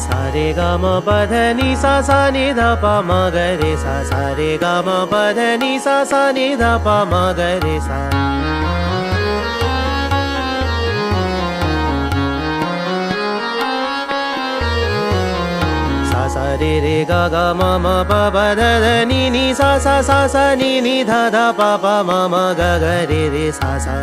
सा रे ग म प ध नि सा सा नि ध प म ग रे सा सा रे ग म प ध नि सा सा नि ध प म ग रे सा सा रे रे ग ग म म प प ध ध नि नि सा सा सा सा नि नि ध ध प प म म ग ग रे रे सा सा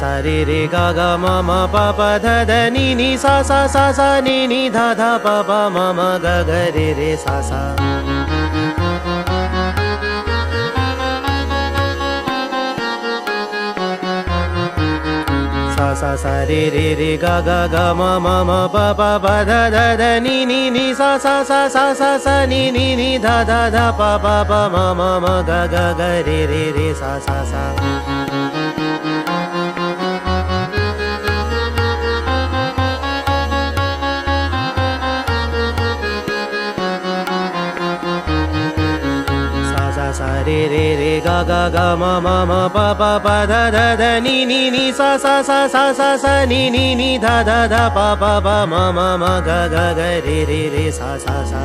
सा रे रे ग ग म म प प ध ध नि नि सा सा सा सा नि नि ध ध प प म म ग ग रे रे सा सा सा सा रे रे रे ग ग ग म म म प प प ध ध ध नि नि नि सा सा सा सा सा सा नि नि नि ध ध ध प प प म म म ग ग ग रे रे रे सा सा सा सा रे रे रे ग ग ग म म म प प प ध ध ध नि नि नि सा सा सा सा सा सा नि नि नि ध ध ध प प प म म म ग ग ग रे रे रे सा सा सा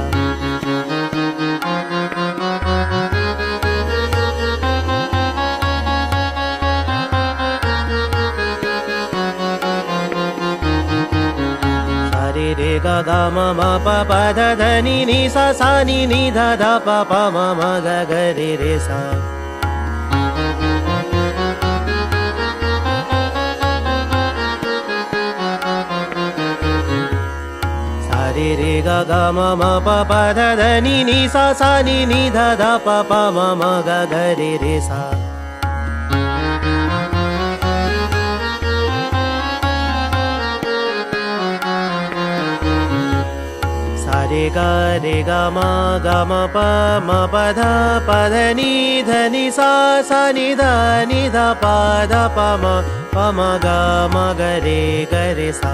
रे रे ग ग म म प प ध ध नि नि सा सा नि नि ध ध प प म म ग ग रे रे सा रे रे ग ग म म प प ध ध नि नि सा सा नि नि ध ध प प म म ग ग रे रे सा रे ग रे ग म ग म प म प ध प ध नि ध नि सा सा नि ध नि ध प ध प म प म ग ग रे सा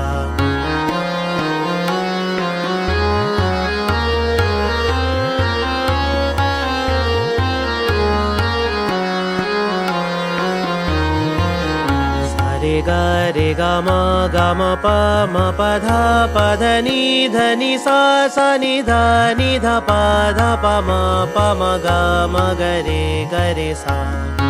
रे ग रे ग म प म प ध नि सा सा नि ध प ध प म ग रे सा